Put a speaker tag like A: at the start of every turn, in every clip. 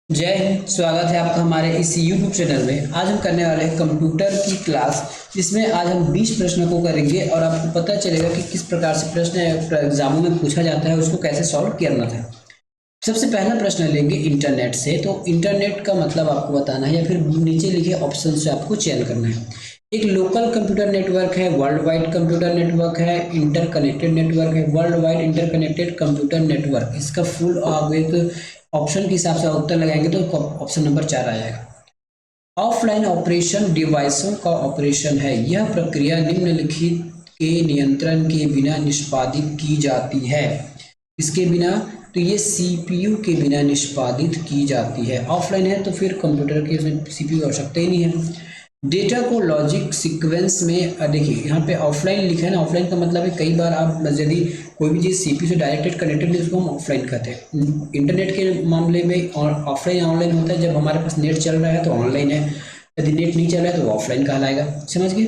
A: जय हिंद। स्वागत है आपका हमारे इस YouTube चैनल में। आज हम करने वाले हैं कंप्यूटर की क्लास, जिसमें आज हम 20 प्रश्नों को करेंगे और आपको पता चलेगा कि किस प्रकार से प्रश्न एग्जामों में पूछा जाता है, उसको कैसे सॉल्व करना था। सबसे पहला प्रश्न लेंगे इंटरनेट से। तो इंटरनेट का मतलब आपको बताना है या फिर नीचे लिखे ऑप्शन से आपको चयन करना है। एक लोकल कंप्यूटर नेटवर्क है, वर्ल्ड वाइड कंप्यूटर नेटवर्क है, इंटरकनेक्टेड नेटवर्क है। World wide interconnected computer network, इसका फुल आप एक ऑप्शन के हिसाब से उत्तर लगाएंगे तो ऑप्शन नंबर 4 आ जाएगा। ऑफलाइन ऑपरेशन डिवाइसों का ऑपरेशन है। यह प्रक्रिया निम्नलिखित के नियंत्रण के बिना निष्पादित की जाती है। इसके बिना, तो ये सीपीयू के बिना निष्पादित की जाती है। ऑफलाइन है तो फिर कंप्यूटर के इसमें सीपीयू की आवश्यकता ही नहीं है। डेटा को लॉजिक सीक्वेंस में, देखिए यहाँ पे ऑफलाइन लिखा है ना। ऑफलाइन का मतलब है कई बार आप यदि कोई भी चीज़ सीपीयू से डायरेक्टेड कनेक्टेड है उसको हम ऑफलाइन कहते हैं। इंटरनेट के मामले में ऑफलाइन ऑनलाइन होता है। जब हमारे पास नेट चल रहा है तो ऑनलाइन है, यदि नेट नहीं चल रहा है तो ऑफलाइन कहलाएगा। समझ गए।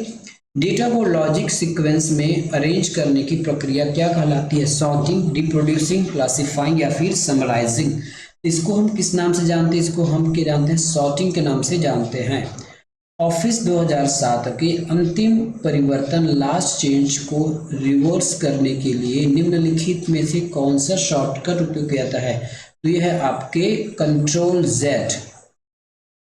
A: डेटा को लॉजिक सीक्वेंस में अरेंज करने की प्रक्रिया क्या कहलाती है? सॉर्टिंग, रिप्रोड्यूसिंग, क्लासिफाइंग या फिर समराइजिंग। इसको हम किस नाम से जानते हैं? इसको हम क्या जानते हैं? सॉर्टिंग के नाम से जानते हैं। ऑफिस 2007 के अंतिम परिवर्तन लास्ट चेंज को रिवर्स करने के लिए निम्नलिखित में से कौन सा शॉर्टकट उपयोग किया जाता है? तो यह है आपके कंट्रोल जेड।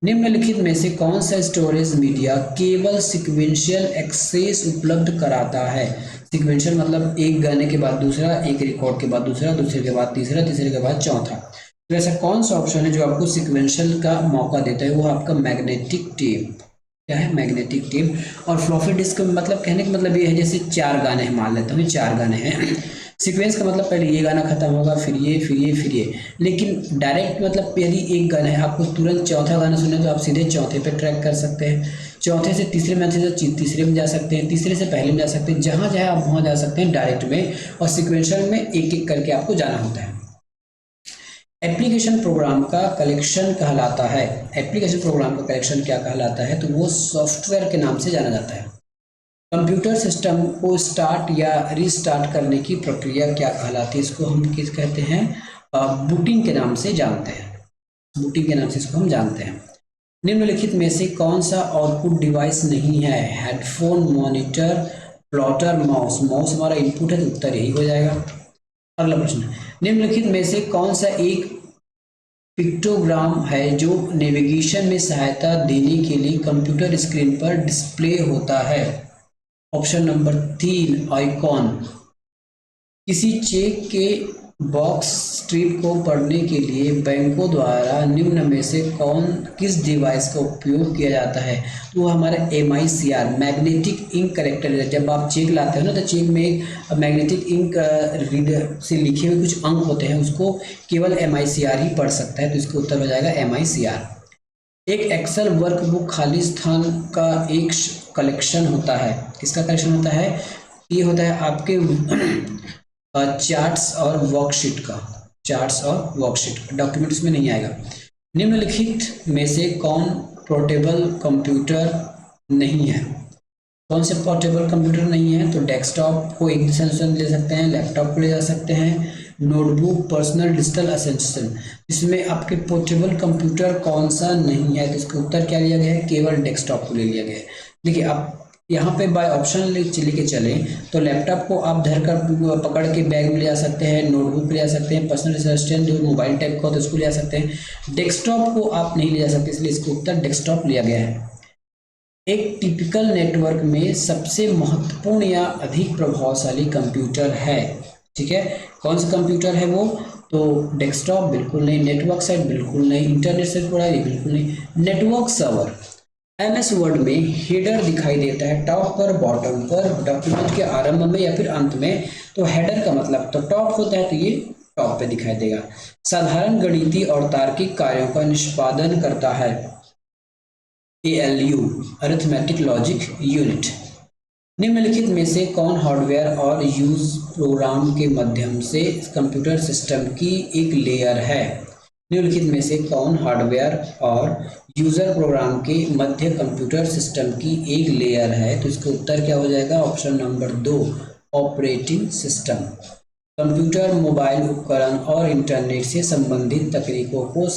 A: निम्नलिखित में से कौन सा स्टोरेज मीडिया केवल सिक्वेंशियल एक्सेस उपलब्ध कराता है? सिक्वेंशियल मतलब एक गाने के बाद दूसरा, एक रिकॉर्ड के बाद दूसरा, दूसरे के बाद तीसरा, तीसरे के बाद चौथा। तो ऐसा कौन सा ऑप्शन है जो आपको सिक्वेंशियल का मौका देता है? वो आपका मैग्नेटिक टेप। क्या है? Magnetic tape. और फ्लॉपी डिस्क मतलब कहने का मतलब ये है, जैसे 4 गाने हैं, मान लेता हूँ 4 गाने हैं। सीक्वेंस का मतलब पहले ये गाना खत्म होगा, फिर ये, फिर ये, फिर ये। लेकिन डायरेक्ट मतलब यदि एक गाना है, आपको तुरंत चौथा गाना सुनना तो आप सीधे चौथे पे ट्रैक कर सकते हैं। चौथे से तीसरे में से तीसरे में जा सकते हैं, तीसरे से पहले में जा सकते हैं। जहाँ जहाँ आप वहाँ जा सकते हैं डायरेक्ट में। और सिक्वेंशियल में एक एक करके आपको जाना होता है। एप्लीकेशन प्रोग्राम का कलेक्शन कहलाता है। एप्लीकेशन प्रोग्राम का कलेक्शन क्या कहलाता है? तो वो सॉफ्टवेयर के नाम से जाना जाता है। कंप्यूटर सिस्टम को स्टार्ट या रीस्टार्ट करने की प्रक्रिया क्या कहलाती है? इसको हम किस कहते हैं? बूटिंग के नाम से जानते हैं। बूटिंग के नाम से इसको हम जानते हैं। निम्नलिखित में से कौन सा आउटपुट डिवाइस नहीं है? Headphone, monitor, plotter, mouse. Mouse हमारा इनपुट है तो उत्तर यही हो जाएगा। अगला प्रश्न, निम्नलिखित में से कौन सा एक पिक्टोग्राम है जो नेविगेशन में सहायता देने के लिए कंप्यूटर स्क्रीन पर डिस्प्ले होता है? Option number 3, icon. किसी चेक के बॉक्स स्ट्रिप को पढ़ने के लिए बैंकों द्वारा निम्न में से किस डिवाइस का उपयोग किया जाता है? तो वो हमारा MICR, मैग्नेटिक इंक करेक्टर। जब आप चेक लाते हो ना तो चेक में एक मैग्नेटिक इंक रीडर से लिखे हुए कुछ अंक होते हैं, उसको केवल MICR ही पढ़ सकता है। तो इसका उत्तर हो जाएगा MICR। एक एक्सेल वर्कबुक खाली स्थान का एक कलेक्शन होता है। किसका कलेक्शन होता है? ये होता है आपके चार्ट्स और वर्कशीट का। चार्ट्स और वर्कशीट डॉक्यूमेंट्स में नहीं आएगा। निम्नलिखित में से कौन पोर्टेबल कंप्यूटर नहीं है? कौन से पोर्टेबल कंप्यूटर नहीं है? तो डेस्कटॉप को एक दिशा ले सकते हैं, लैपटॉप को ले जा सकते हैं, नोटबुक, पर्सनल डिजिटल असेंशन। इसमें आपके पोर्टेबल कंप्यूटर कौन सा नहीं है? तो इसका उत्तर क्या लिया गया है? केवल डेस्कटॉप को ले लिया गया है। देखिए आप यहाँ पे बाय ऑप्शन लेके चले तो लैपटॉप को आप धर कर पकड़ के बैग में ले जा सकते हैं, नोटबुक ले जा सकते हैं, पर्सनल असिस्टेंट जो मोबाइल टाइप का होता है उसको ले जा सकते हैं। डेस्कटॉप को आप नहीं ले जा सकते, इसलिए इसका उत्तर डेस्कटॉप लिया गया है। एक टिपिकल नेटवर्क में सबसे महत्वपूर्ण या अधिक प्रभावशाली कंप्यूटर है, ठीक है, कौन सा कंप्यूटर है वो? तो डेस्कटॉप बिल्कुल नहीं, नेटवर्क साइट बिल्कुल नहीं, इंटरनेट से जुड़ा है बिल्कुल नहीं। Network server. MS वर्ड में हेडर दिखाई देता है टॉप पर, बॉटम पर, डॉक्यूमेंट के आरंभ में या फिर अंत में। तो हेडर का मतलब तो टॉप होता है, तो ये टॉप पे दिखाई देगा। साधारण गणितीय और तार्किक कार्यों का निष्पादन करता है। ALU, arithmetic logic unit. निम्नलिखित में से कौन हार्डवेयर और यूज प्रोग्राम के माध्यम से कंप्यूटर सिस्टम की एक लेयर है? निम्नलिखित में से कौन हार्डवेयर और यूजर प्रोग्राम के मध्य कंप्यूटर सिस्टम की एक लेयर है? तो इसका उत्तर क्या हो जाएगा? Option number 2, operating system. Computer, mobile उपकरण और इंटरनेट से संबंधित तकनीकों को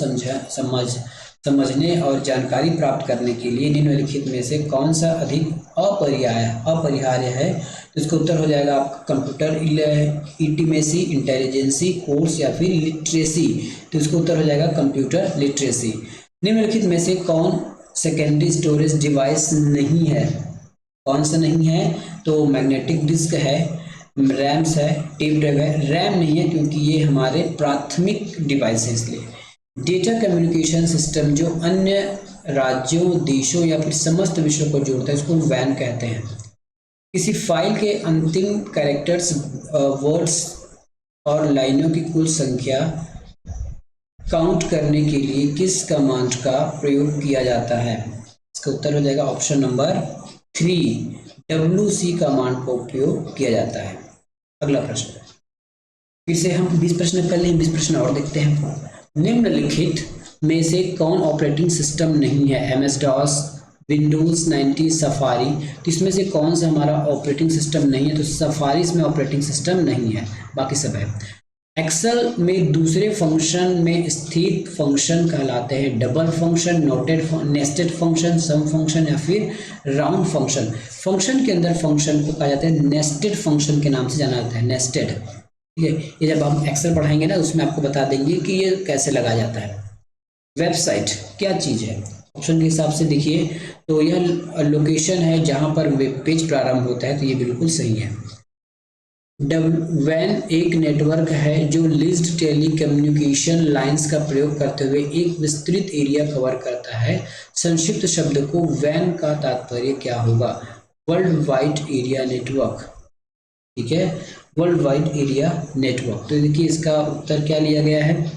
A: समझने और जानकारी प्राप्त करने के लिए निम्नलिखित में से कौन सा अधिक अपरिहार्य है। तो इसका उत्तर हो जाएगा आपका कंप्यूटर इंटीमेसी, इंटेलिजेंसी, कोर्स या फिर लिटरेसी। तो इसका उत्तर हो जाएगा कंप्यूटर लिटरेसी। निम्नलिखित में से कौन सेकेंडरी स्टोरेज डिवाइस नहीं है? कौन सा नहीं है? तो मैग्नेटिक डिस्क है, रैम्स है, टेप ड्राइव है। रैम नहीं है क्योंकि ये हमारे प्राथमिक डिवाइस है इसलिए। डेटा कम्युनिकेशन सिस्टम जो अन्य राज्यों, देशों या फिर समस्त विश्व को जोड़ता है इसको वैन कहते हैं। किसी फाइल के अंतिम कैरेक्टर्स, वर्ड्स और लाइनों की कुल संख्या काउंट करने के लिए किस कमांड का प्रयोग किया जाता है? इसका उत्तर हो जाएगा ऑप्शन नंबर 3, WC कमांड का उपयोग किया जाता है। अगला प्रश्न, फिर से हम 20 प्रश्न कर लें, 20 प्रश्न और देखते हैं। निम्नलिखित में से कौन ऑपरेटिंग सिस्टम नहीं है? MS-DOS, Windows 90, safari. तो इसमें से कौन सा हमारा ऑपरेटिंग सिस्टम नहीं है? तो सफारी इसमें ऑपरेटिंग सिस्टम नहीं है, बाकी सब है। एक्सेल में दूसरे फंक्शन में स्थित फंक्शन कहलाते हैं डबल फंक्शन, नेस्टेड फंक्शन, सम फंक्शन या फिर राउंड फंक्शन। फंक्शन के अंदर फंक्शन को कहा जाता है नेस्टेड फंक्शन के नाम से जाना जाता है, नेस्टेड। ठीक है, ये जब हम एक्सेल पढ़ाएंगे ना उसमें आपको बता देंगे कि ये कैसे लगाया जाता है। वेबसाइट क्या चीज़ है? ऑप्शन के हिसाब से देखिए तो यह लोकेशन है जहाँ पर वेब पेज प्रारंभ होता है, तो ये बिल्कुल सही है। वैन एक नेटवर्क है जो लिस्ट टेलीकम्युनिकेशन लाइंस का प्रयोग करते हुए एक विस्तृत एरिया कवर करता है। संक्षिप्त शब्द को वैन का तात्पर्य क्या होगा? World wide area network. ठीक है, वर्ल्ड वाइड एरिया नेटवर्क। तो देखिए इसका उत्तर क्या लिया गया है?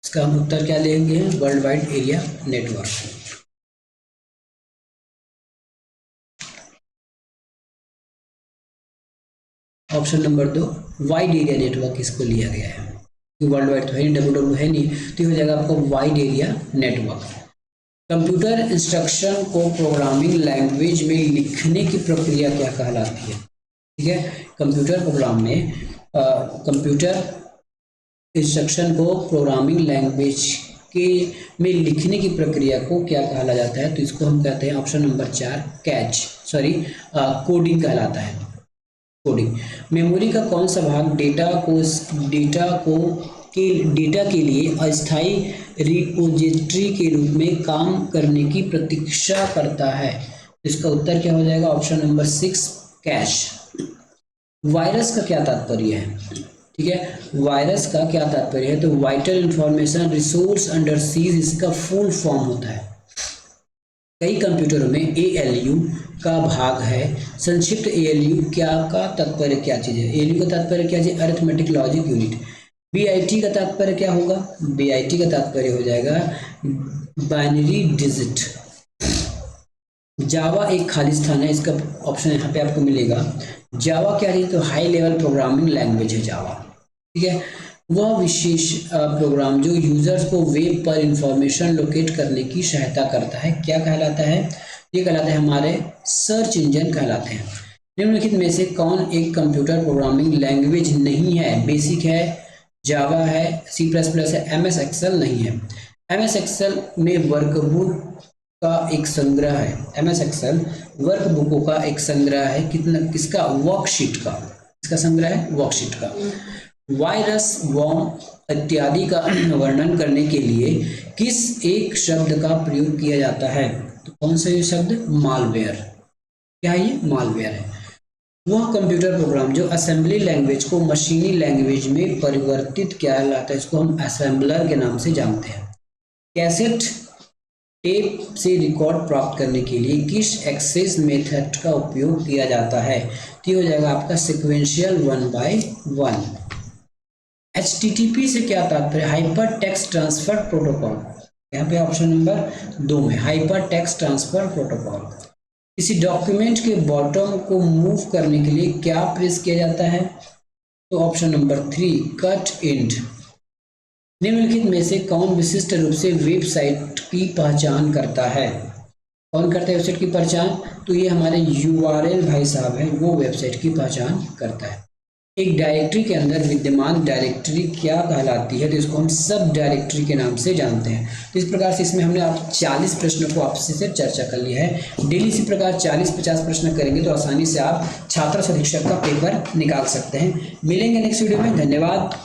A: इसका हम उत्तर क्या लेंगे? World wide area network. Option number 2 wide area network इसको लिया गया है, वर्ल्ड वाइड तो है नहीं, WW है नहीं, तो ये हो जाएगा आपको wide area network. Computer instruction को प्रोग्रामिंग लैंग्वेज में लिखने की प्रक्रिया क्या कहलाती है? ठीक है, कंप्यूटर प्रोग्राम में कंप्यूटर इंस्ट्रक्शन को प्रोग्रामिंग लैंग्वेज के में लिखने की प्रक्रिया को क्या कहा जाता है? तो इसको हम कहते हैं ऑप्शन नंबर 4 कोडिंग कहलाता है। कोडिंग। मेमोरी का कौन सा भाग डेटा के लिए अस्थायी रिपोजिटरी के रूप में काम करने की प्रतीक्षा करता है? इसका उत्तर क्या हो जाएगा? Option number 6 cash. वायरस का क्या तात्पर्य है? ठीक है, वायरस का क्या तात्पर्य है? तो vital information resource under seize इसका फुल फॉर्म होता है। कई कंप्यूटरों में ALU का भाग है। संक्षिप्त ALU क्या का तात्पर्य क्या चीज़ है? ALU का तात्पर्य क्या चीज़? Arithmetic logic unit. BIT का तात्पर्य क्या होगा? BIT का तात्पर्य हो जाएगा बाइनरी डिजिट। जावा एक खाली स्थान है, इसका ऑप्शन यहाँ पे आपको मिलेगा। जावा क्या है? तो हाई लेवल प्रोग्रामिंग लैंग्वेज है जावा। ठीक है, वह विशेष प्रोग्राम जो यूजर्स को वेब पर इंफॉर्मेशन लोकेट करने की सहायता करता है, क्या कहलाता है? ये कहलाते हैं हमारे सर्च इंजन कहलाते हैं। निम्नलिखित में से कौन एक कंप्यूटर प्रोग्रामिंग लैंग्वेज नहीं है? बेसिक है, जावा है, C++ है, MS एक्सेल नहीं है। MS एक्सेल में वर्कबुक का एक संग्रह है। MS एक्सेल वर्कबुकों का एक संग्रह है। किसका? वर्कशीट का। इसका संग्रह है वर्कशीट का। वायरस, वॉर्म इत्यादि का वर्णन करने के लिए किस एक शब्द का प्रयोग किया जाता है? तो कौन सा ये शब्द? मालवेयर। क्या है ये? मालवेयर है। वह कंप्यूटर प्रोग्राम जो असेंबली लैंग्वेज को मशीनी लैंग्वेज में परिवर्तित किया जाता है, इसको हम असेंबलर के नाम से जानते हैं। कैसेट टेप से रिकॉर्ड प्राप्त करने के लिए किस एक्सेस मेथड का उपयोग किया जाता है? तो हो जाएगा आपका सिक्वेंशियल 1/1। HTTP से क्या तात्पर्य? Hyper text transfer protocol. यहाँ पे ऑप्शन नंबर 2 में हाइपर टेक्स्ट ट्रांसफर प्रोटोकॉल। किसी डॉक्यूमेंट के बॉटम को मूव करने के लिए क्या प्रेस किया जाता है? तो ऑप्शन नंबर 3 कट एंड। निम्नलिखित में से कौन विशिष्ट रूप से वेबसाइट की पहचान करता है? कौन करता है वेबसाइट की पहचान? तो ये हमारे URL भाई साहब हैं, वो वेबसाइट की पहचान करता है। एक डायरेक्टरी के अंदर विद्यमान डायरेक्टरी क्या कहलाती है, तो इसको हम सब डायरेक्टरी के नाम से जानते हैं। तो इस प्रकार से इसमें हमने आप 40 प्रश्नों को आपसे से चर्चा कर लिया है। डेली इसी प्रकार 40-50 प्रश्न करेंगे तो आसानी से आप छात्र सदीक्षक का पेपर निकाल सकते हैं। मिलेंगे नेक्स्ट वीडियो में, धन्यवाद।